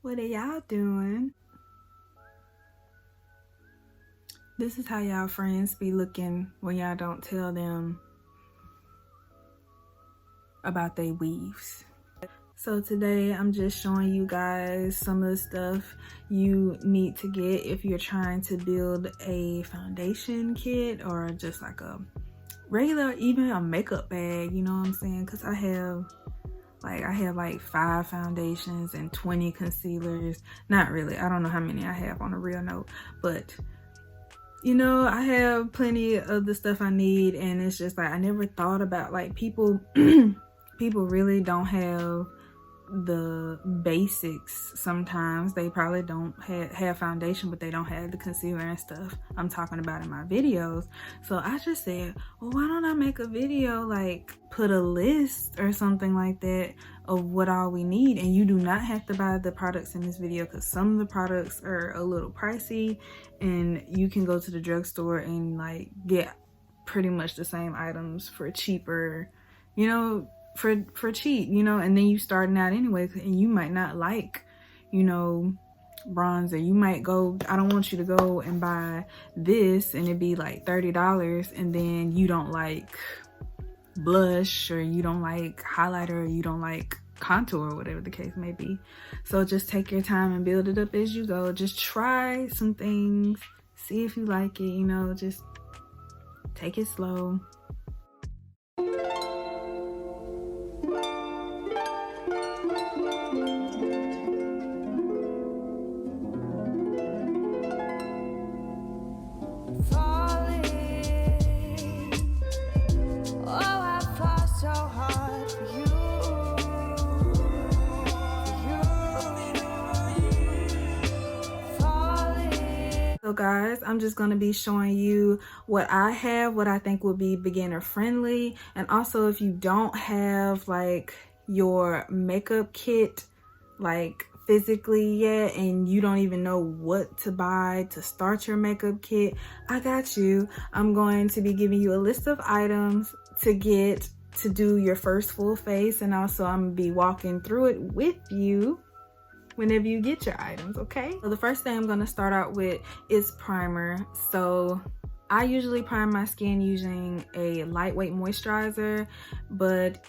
What are y'all doing? This is how y'all friends be looking when y'all don't tell them about they weaves. So today I'm just showing you guys some of the stuff you need to get if you're trying to build a foundation kit or just like a regular, even a makeup bag, you know what I'm saying? Because I have like 5 foundations and 20 concealers. Not really, I don't know how many I have on a real note, but you know, I have plenty of the stuff I need, and it's just like I never thought about like people people really don't have the basics. Sometimes they probably don't have foundation, but they don't have the concealer and stuff I'm talking about in my videos. So I just said, well, why don't I make a video, like put a list or something like that of what all we need. And you do not have to buy the products in this video, because some of the products are a little pricey, and you can go to the drugstore and like get pretty much the same items for cheaper, you know, for cheap, you know. And then you starting out anyway, and you might not like, you know, bronzer. You might go, I don't want you to go and buy this and it'd be like $30, and then you don't like blush, or you don't like highlighter, or you don't like contour, or whatever the case may be. So just take your time and build it up as you go. Just try some things, see if you like it, you know, just take it slow. So guys, I'm just going to be showing you what I have, what I think will be beginner friendly. And also, if you don't have like your makeup kit like physically yet, and you don't even know what to buy to start your makeup kit, I got you. I'm going to be giving you a list of items to get to do your first full face, and also I'm gonna be walking through it with you whenever you get your items, okay? So the first thing I'm gonna start out with is primer. So I usually prime my skin using a lightweight moisturizer, but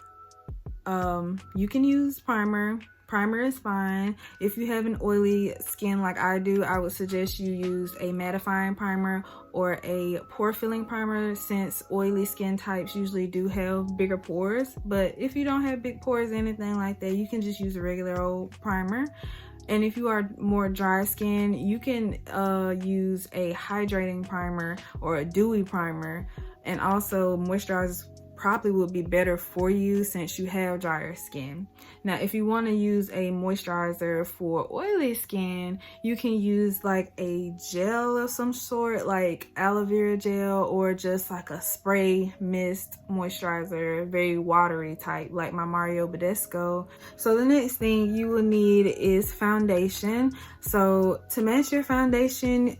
you can use primer. Primer is fine. If you have an oily skin like I do, I would suggest you use a mattifying primer or a pore filling primer, since oily skin types usually do have bigger pores. But if you don't have big pores or anything like that, you can just use a regular old primer. And if you are more dry skin, you can use a hydrating primer or a dewy primer. And also moisturizers probably would be better for you since you have drier skin. Now, if you want to use a moisturizer for oily skin, you can use like a gel of some sort, like aloe vera gel, or just like a spray mist moisturizer, very watery type, like my Mario Badescu. So the next thing you will need is foundation. So to match your foundation,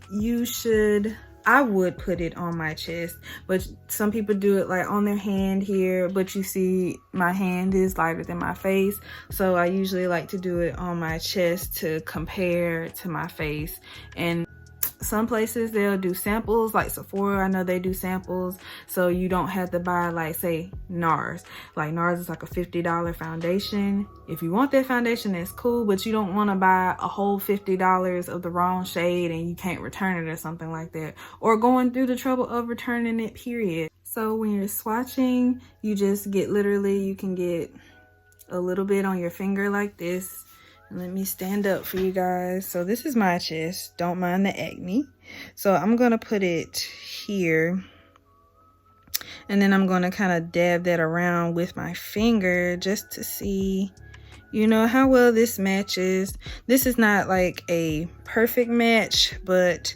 I would put it on my chest, but some people do it like on their hand here, but you see my hand is lighter than my face. So I usually like to do it on my chest to compare to my face. And some places they'll do samples, like Sephora, I know they do samples, so you don't have to buy like, say, NARS. Like NARS is like a $50 foundation. If you want that foundation, that's cool, but you don't want to buy a whole $50 of the wrong shade and you can't return it or something like that, or going through the trouble of returning it, period. So when you're swatching, you just get, literally you can get a little bit on your finger like this. Let me stand up for you guys. So this is my chest, don't mind the acne. So I'm gonna put it here, and then I'm gonna kind of dab that around with my finger just to see, you know, how well this matches. This is not like a perfect match, but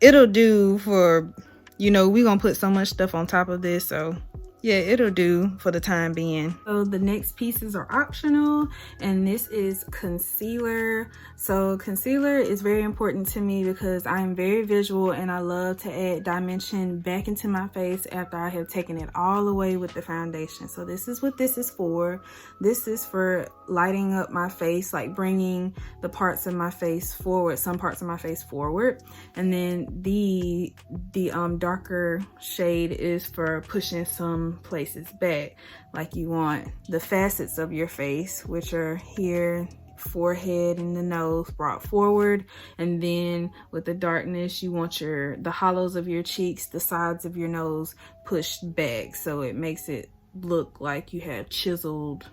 it'll do for, you know, we're gonna put so much stuff on top of this, so yeah, it'll do for the time being. So the next pieces are optional, and this is concealer. So concealer is very important to me because I am very visual and I love to add dimension back into my face after I have taken it all away with the foundation. So this is what this is for. This is for lighting up my face, like bringing the parts of my face forward, some parts of my face forward. And then the darker shade is for pushing some places back, like you want the facets of your face, which are here, forehead and the nose, brought forward. And then with the darkness, you want the hollows of your cheeks, the sides of your nose pushed back, so it makes it look like you have chiseled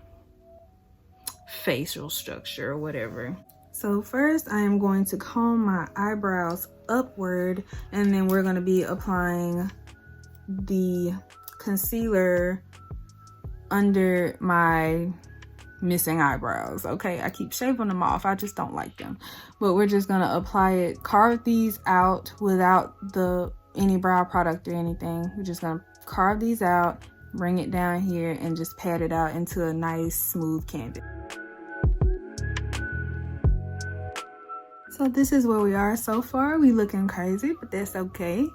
facial structure or whatever. So first I am going to comb my eyebrows upward, and then we're going to be applying the concealer under my missing eyebrows. Okay, I keep shaving them off, I just don't like them, but we're just going to apply it, carve these out without any brow product or anything. We're just going to carve these out, bring it down here, and just pat it out into a nice smooth canvas. So this is where we are so far. We looking crazy, but that's okay.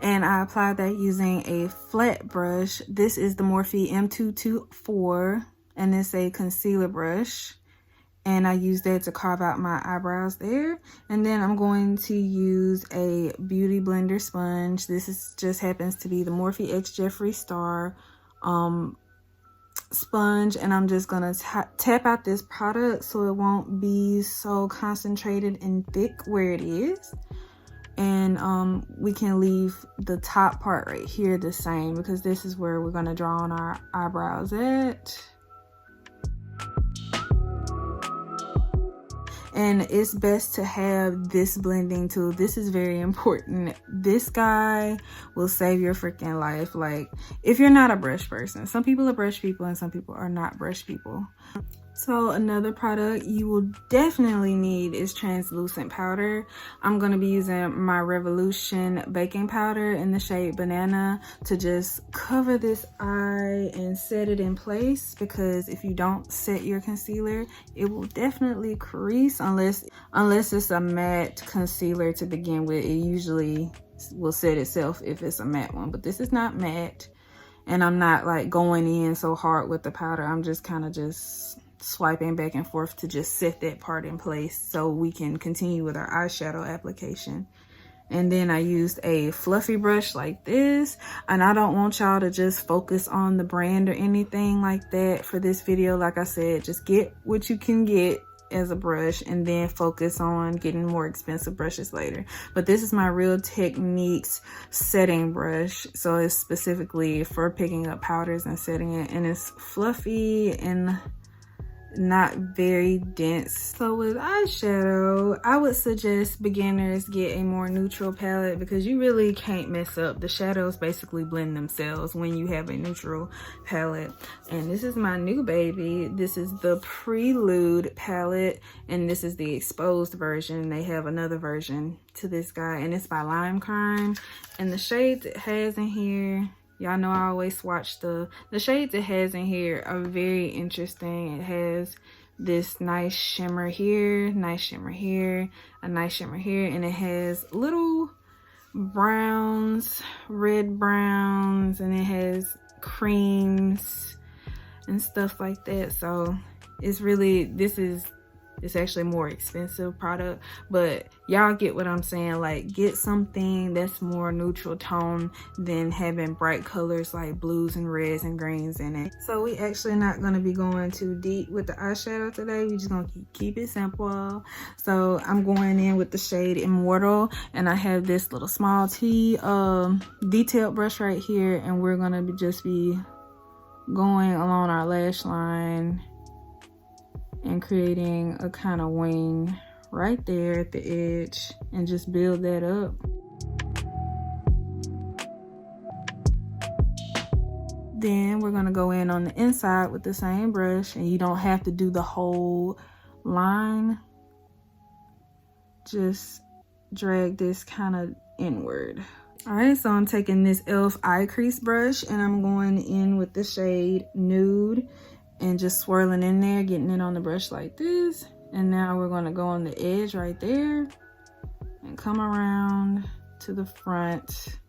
And I applied that using a flat brush. This is the Morphe M224, and it's a concealer brush. And I used that to carve out my eyebrows there. And then I'm going to use a Beauty Blender sponge. This just happens to be the Morphe X Jeffree Star sponge, and I'm just gonna tap out this product so it won't be so concentrated and thick where it is. And we can leave the top part right here the same, because this is where we're gonna draw on our eyebrows at. And it's best to have this blending tool. This is very important. This guy will save your freaking life. Like, if you're not a brush person, some people are brush people and some people are not brush people. So another product you will definitely need is translucent powder. I'm going to be using my Revolution baking powder in the shade Banana to just cover this eye and set it in place, because if you don't set your concealer, it will definitely crease unless it's a matte concealer to begin with. It usually will set itself if it's a matte one, but this is not matte, and I'm not like going in so hard with the powder. I'm just kind of just swiping back and forth to just set that part in place so we can continue with our eyeshadow application. And then I used a fluffy brush like this, and I don't want y'all to just focus on the brand or anything like that for this video. Like I said, just get what you can get as a brush and then focus on getting more expensive brushes later. But this is my Real Techniques setting brush, so it's specifically for picking up powders and setting it, and it's fluffy and not very dense. So with eyeshadow, I would suggest beginners get a more neutral palette, because you really can't mess up. The shadows basically blend themselves when you have a neutral palette. And this is my new baby. This is the Prelude palette, and this is the exposed version. They have another version to this guy, and it's by Lime Crime. And the shades it has in here, y'all know I always swatch the shades it has in here are very interesting. It has this nice shimmer here, nice shimmer here, a nice shimmer here, and it has little browns, red browns, and it has creams and stuff like that. So it's really, it's actually a more expensive product, but y'all get what I'm saying. Like, get something that's more neutral tone than having bright colors like blues and reds and greens in it. So we actually not going to be going too deep with the eyeshadow today. We just going to keep it simple. So I'm going in with the shade Immortal, and I have this little small T detailed brush right here, and we're going to just be going along our lash line and creating a kind of wing right there at the edge, and just build that up. Then we're gonna go in on the inside with the same brush, and you don't have to do the whole line. Just drag this kind of inward. All right, so I'm taking this e.l.f. eye crease brush and I'm going in with the shade Nude and just swirling in there, getting it on the brush like this. And now we're going to go on the edge right there and come around to the front.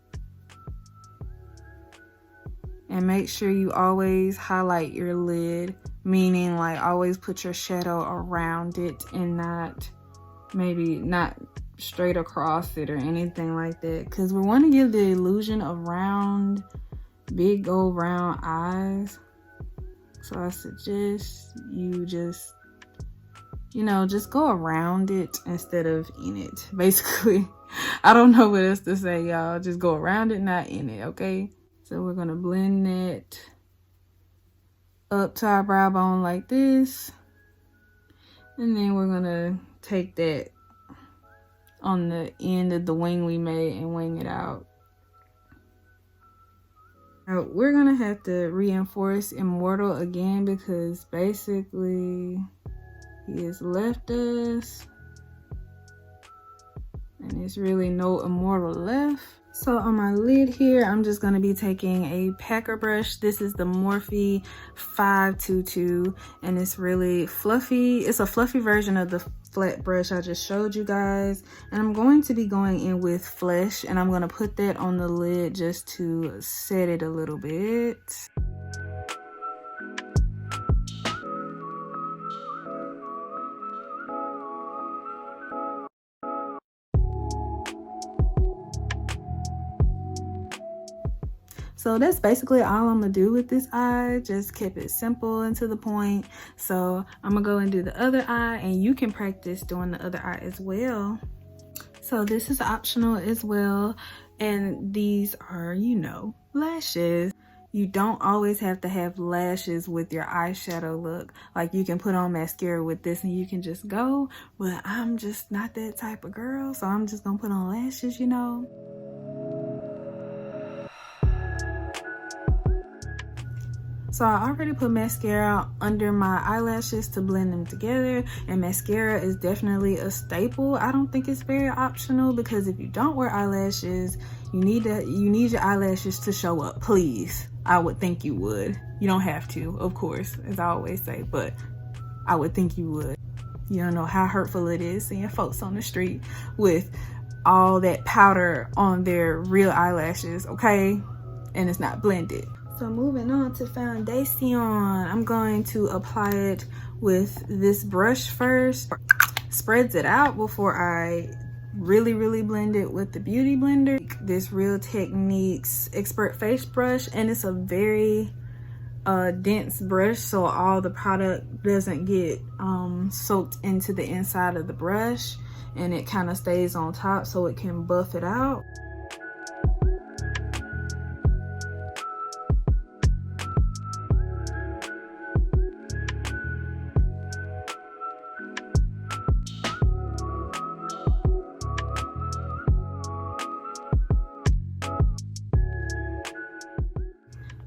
And make sure you always highlight your lid, meaning like always put your shadow around it and not straight across it or anything like that, because we want to give the illusion of round, big old round eyes. So I suggest you just, you know, just go around it instead of in it, basically. I don't know what else to say, y'all. Just go around it, not in it, okay? So we're gonna blend that up to our brow bone like this, and then we're gonna take that on the end of the wing we made and wing it out. Now we're gonna have to reinforce Immortal again because basically he has left us and there's really no Immortal left. So on my lid here, I'm just gonna be taking a packer brush. This is the Morphe 522 and it's really fluffy. It's a fluffy version of the flat brush I just showed you guys. And I'm going to be going in with Flesh and I'm gonna put that on the lid just to set it a little bit. So that's basically all I'm gonna do with this eye. Just keep it simple and to the point. So I'm gonna go and do the other eye and you can practice doing the other eye as well. So this is optional as well. And these are, you know, lashes. You don't always have to have lashes with your eyeshadow look. Like you can put on mascara with this and you can just go, but I'm just not that type of girl. So I'm just gonna put on lashes, you know. So I already put mascara under my eyelashes to blend them together, and mascara is definitely a staple. I don't think it's very optional because if you don't wear eyelashes, you need your eyelashes to show up, please. I would think you would. You don't have to, of course, as I always say, but I would think you would. You don't know how hurtful it is seeing folks on the street with all that powder on their real eyelashes, okay? And it's not blended. So moving on to foundation, I'm going to apply it with this brush first. Spreads it out before I really blend it with the Beauty Blender. This Real Techniques Expert Face Brush, and it's a very dense brush, so all the product doesn't get soaked into the inside of the brush, and it kind of stays on top so it can buff it out.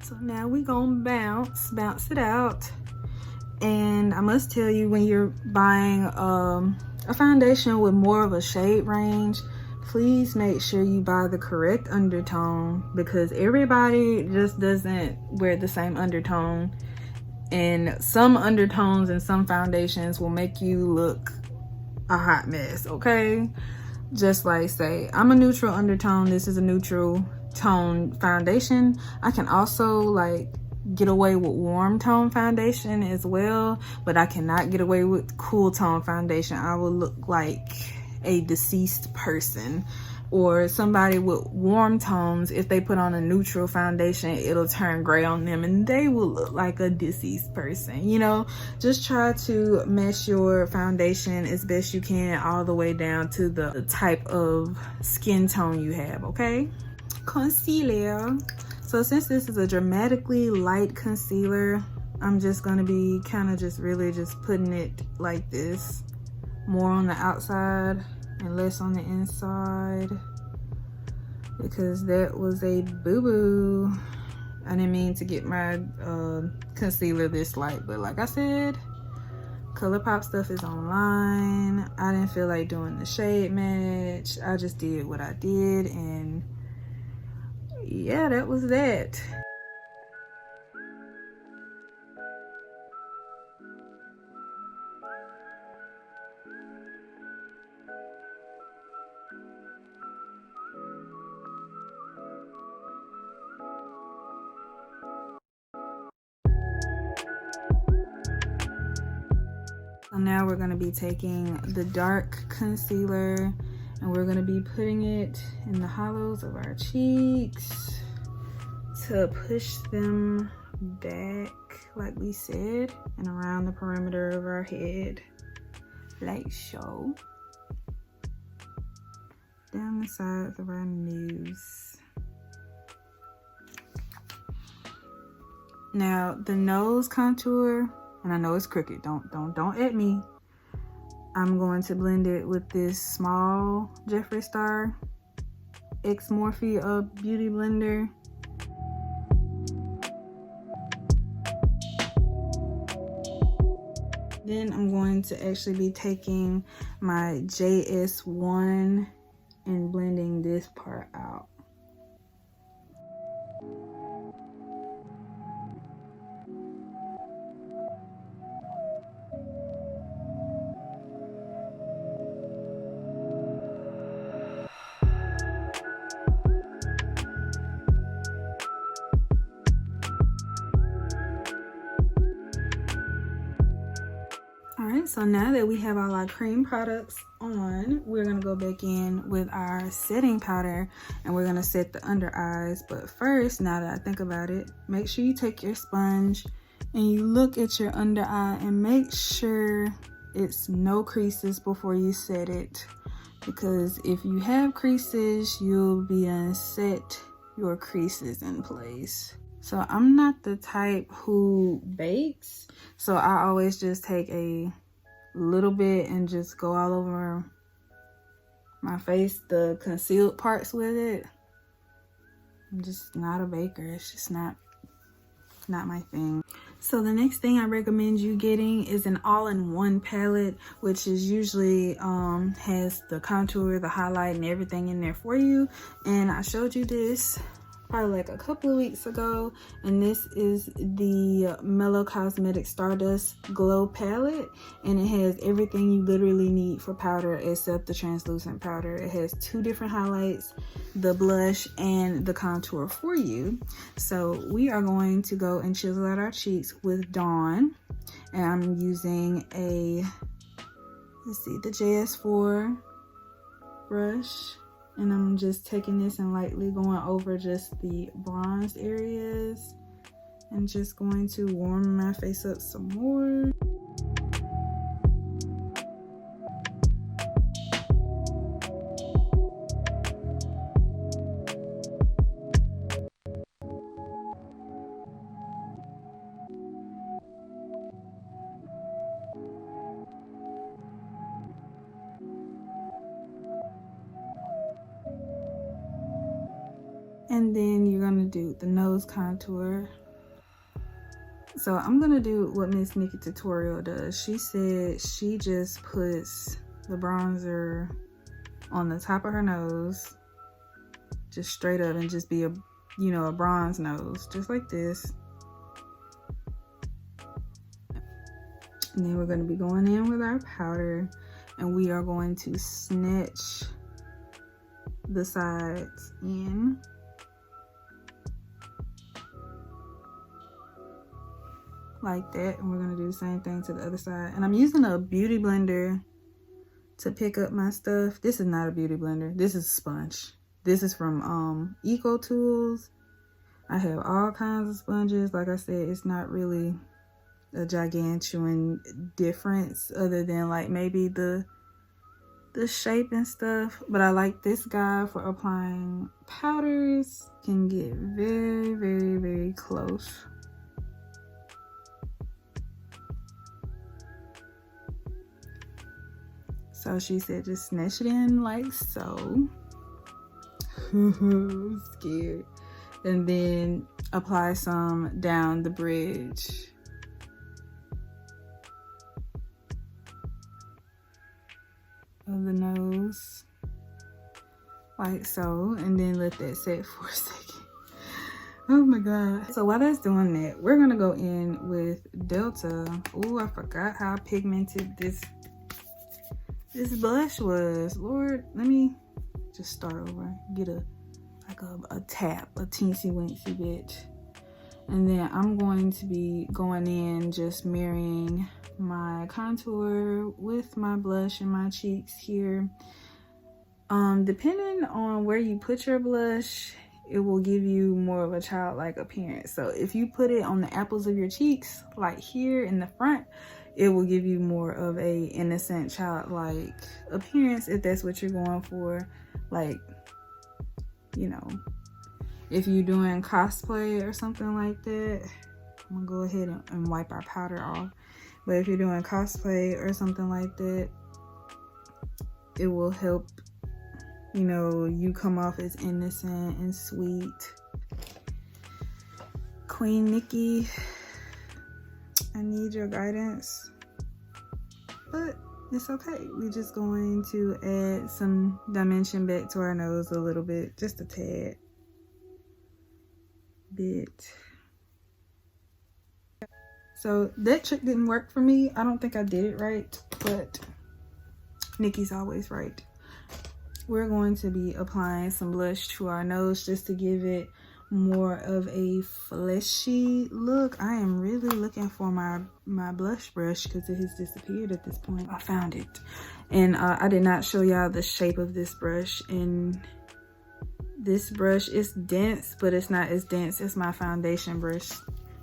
So now we gonna bounce it out. And I must tell you, when you're buying a foundation with more of a shade range, please make sure you buy the correct undertone, because everybody just doesn't wear the same undertone. And some undertones and some foundations will make you look a hot mess, okay? Just like, say, I'm a neutral undertone, this is a neutral tone foundation. I can also like get away with warm tone foundation as well, but I cannot get away with cool tone foundation. I will look like a deceased person. Or somebody with warm tones, if they put on a neutral foundation, it'll turn gray on them and they will look like a deceased person. You know, just try to match your foundation as best you can all the way down to the type of skin tone you have, okay? Concealer. So since this is a dramatically light concealer, I'm just gonna be kind of just really just putting it like this, more on the outside and less on the inside, because that was a boo-boo. I didn't mean to get my concealer this light, but like I said, ColourPop stuff is online. I didn't feel like doing the shade match. I just did what I did, and yeah, that was that. So now we're going to be taking the dark concealer and we're going to be putting it in the hollows of our cheeks to push them back like we said, and around the perimeter of our head like so, down the sides of our nose. Now the nose contour, and I know it's crooked, don't at me. I'm going to blend it with this small Jeffree Star X Morphe Beauty Blender. Then I'm going to actually be taking my JS1 and blending this part out. Alright, so now that we have all our cream products on, we're going to go back in with our setting powder and we're going to set the under eyes. But first, now that I think about it, make sure you take your sponge and you look at your under eye and make sure it's no creases before you set it. Because if you have creases, you'll be set your creases in place. So I'm not the type who bakes, so I always just take a little bit and just go all over my face, the concealed parts with it. I'm just not a baker. It's just not my thing. So the next thing I recommend you getting is an all-in-one palette, which is usually has the contour, the highlight, and everything in there for you. And I showed you this probably like a couple of weeks ago, and this is the Mellow Cosmetics Stardust Glow palette, and it has everything you literally need for powder except the translucent powder. It has two different highlights, the blush and the contour for you. So we are going to go and chisel out our cheeks with Dawn, and I'm using a, let's see, the JS4 brush. And I'm just taking this and lightly going over just the bronzed areas and just going to warm my face up some more. And then you're gonna do the nose contour. So I'm gonna do what Miss Nikki Tutorial does. She said she just puts the bronzer on the top of her nose, just straight up, and just be a, you know, a bronze nose, just like this. And then we're gonna be going in with our powder, and we are going to snatch the sides in. Like that, and we're gonna do the same thing to the other side. And I'm using a beauty blender to pick up my stuff. This is not a beauty blender, this is a sponge. This is from Eco Tools. I have all kinds of sponges. Like I said, it's not really a gigantuan difference other than like maybe the shape and stuff, but I like this guy for applying powders. Can get very, very, very close. So she said just snatch it in like so. I'm scared. And then apply some down the bridge. Of the nose. Like so. And then let that set for a second. Oh my god. So while that's doing that, we're gonna go in with Delta. Oh, I forgot how pigmented this blush was. Lord, let me just start over. Get a tap, a teensy weensy bit. And then I'm going to be going in just mirroring my contour with my blush in my cheeks here. Depending on where you put your blush, it will give you more of a childlike appearance. So if you put it on the apples of your cheeks, like here in the front, it will give you more of a innocent childlike appearance if that's what you're going for. Like, you know, if you're doing cosplay or something like that, I'm gonna go ahead and wipe our powder off. But if you're doing cosplay or something like that, it will help, you know, you come off as innocent and sweet. Queen Nikki, I need your guidance. But it's okay. We're just going to add some dimension back to our nose a little bit, just a tad bit. So that trick didn't work for me. I don't think I did it right, but Nikki's always right. We're going to be applying some blush to our nose just to give it more of a fleshy look. I am really looking for my blush brush because it has disappeared at this point. I found it, and I did not show y'all the shape of this brush. And this brush is dense, but it's not as dense as my foundation brush.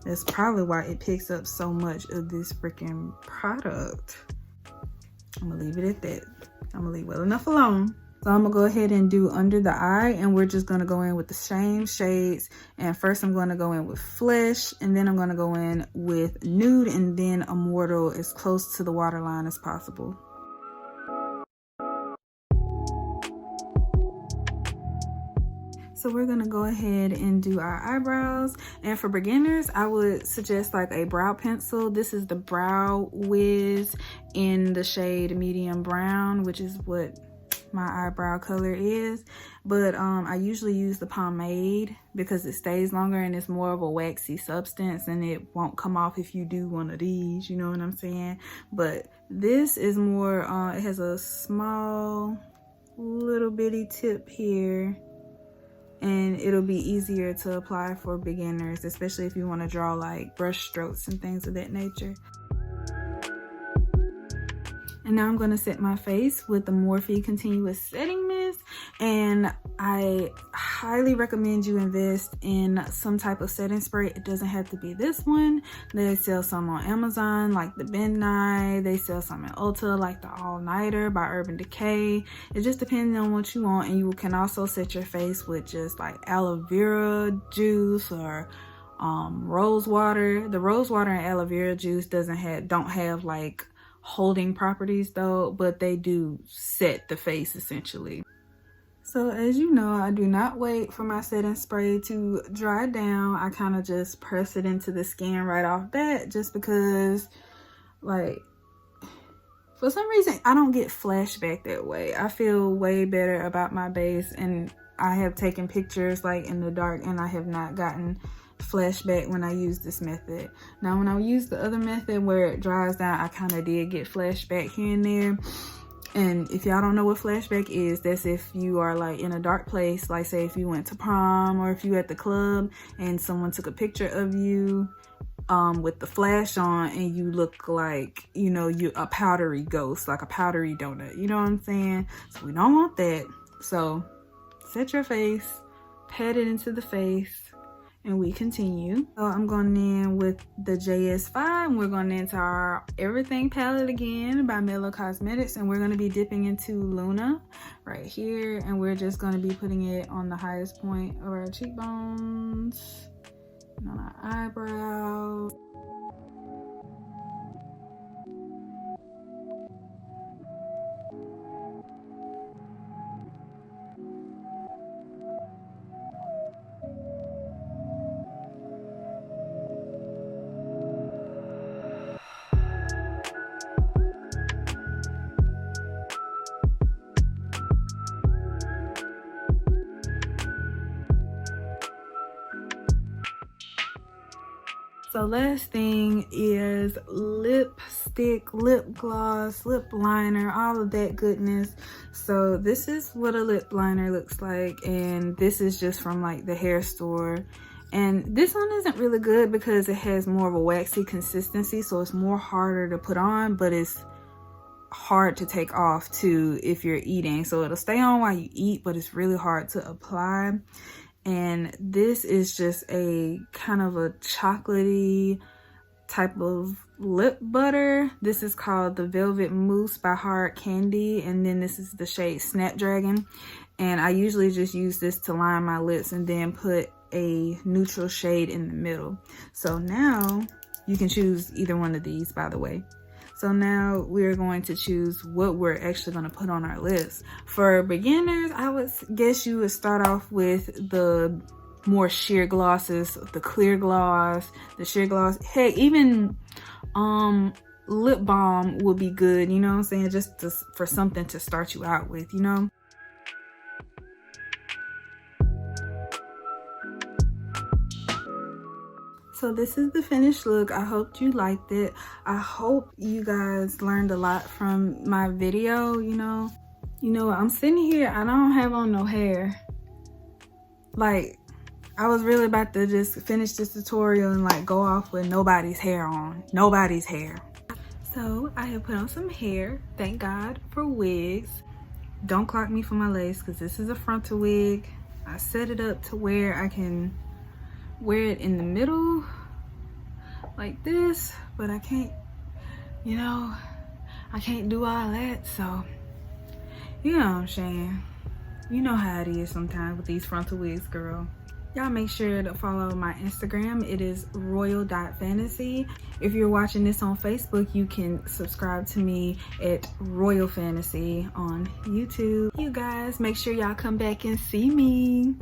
That's probably why it picks up so much of this freaking product. I'm gonna leave it at that. I'm gonna leave well enough alone. So I'm gonna go ahead and do under the eye, and we're just gonna go in with the same shades. And first I'm gonna go in with Flesh, and then I'm gonna go in with Nude, and then Immortal, as close to the waterline as possible. So we're gonna go ahead and do our eyebrows. And for beginners, I would suggest like a brow pencil. This is the Brow Wiz in the shade medium brown, which is what my eyebrow color is. But I usually use the pomade because it stays longer and it's more of a waxy substance, and it won't come off if you do one of these, you know what I'm saying? But this is more, it has a small little bitty tip here, and it'll be easier to apply for beginners, especially if you want to draw like brush strokes and things of that nature. And now I'm going to set my face with the Morphe Continuous Setting Mist. And I highly recommend you invest in some type of setting spray. It doesn't have to be this one. They sell some on Amazon, like the Midnight. They sell some at Ulta, like the All Nighter by Urban Decay. It just depends on what you want. And you can also set your face with just like aloe vera juice or rose water. The rose water and aloe vera juice don't have like holding properties though, but they do set the face essentially. So as you know, I do not wait for my setting spray to dry down. I kind of just press it into the skin right off bat, just because like for some reason I don't get flashback that way. I feel way better about my base, and I have taken pictures like in the dark and I have not gotten flashback when I use this method. Now when I use the other method where it dries down, I kind of did get flashback here and there. And if y'all don't know what flashback is, that's if you are like in a dark place, like say if you went to prom or if you at the club and someone took a picture of you with the flash on, and you look like, you know, you a powdery ghost, like a powdery donut, you know what I'm saying? So we don't want that. So set your face, pat it into the face, and we continue. So I'm going in with the JS5, and we're going into our Everything palette again by Mellow Cosmetics, and we're going to be dipping into Luna right here, and we're just going to be putting it on the highest point of our cheekbones and on our eyebrows. So last thing is lipstick, lip gloss, lip liner, all of that goodness. So this is what a lip liner looks like, and this is just from like the hair store. And this one isn't really good because it has more of a waxy consistency, so it's more harder to put on, but it's hard to take off too if you're eating. So it'll stay on while you eat, but it's really hard to apply. And this is just a kind of a chocolatey type of lip butter. This is called the Velvet Mousse by Hard Candy, and then this is the shade Snapdragon. And I usually just use this to line my lips and then put a neutral shade in the middle. So now you can choose either one of these, by the way. So now we're going to choose what we're actually going to put on our lips. For beginners, I would guess you would start off with the more sheer glosses, the clear gloss, the sheer gloss. Heck, even lip balm would be good, you know what I'm saying? Just for something to start you out with, you know? So this is the finished look. I hope you liked it. I hope you guys learned a lot from my video, you know. You know, I'm sitting here, I don't have on no hair. Like, I was really about to just finish this tutorial and like go off with nobody's hair on. Nobody's hair. So I have put on some hair. Thank God for wigs. Don't clock me for my lace because this is a frontal wig. I set it up to where I can wear it in the middle like this, but I can't, you know, I can't do all that. So you know what I'm saying, you know how it is sometimes with these frontal wigs, girl. Y'all make sure to follow my Instagram. It is royal.fantasy. If you're watching this on Facebook, you can subscribe to me at Royal Fantasy on YouTube. You guys make sure y'all come back and see me.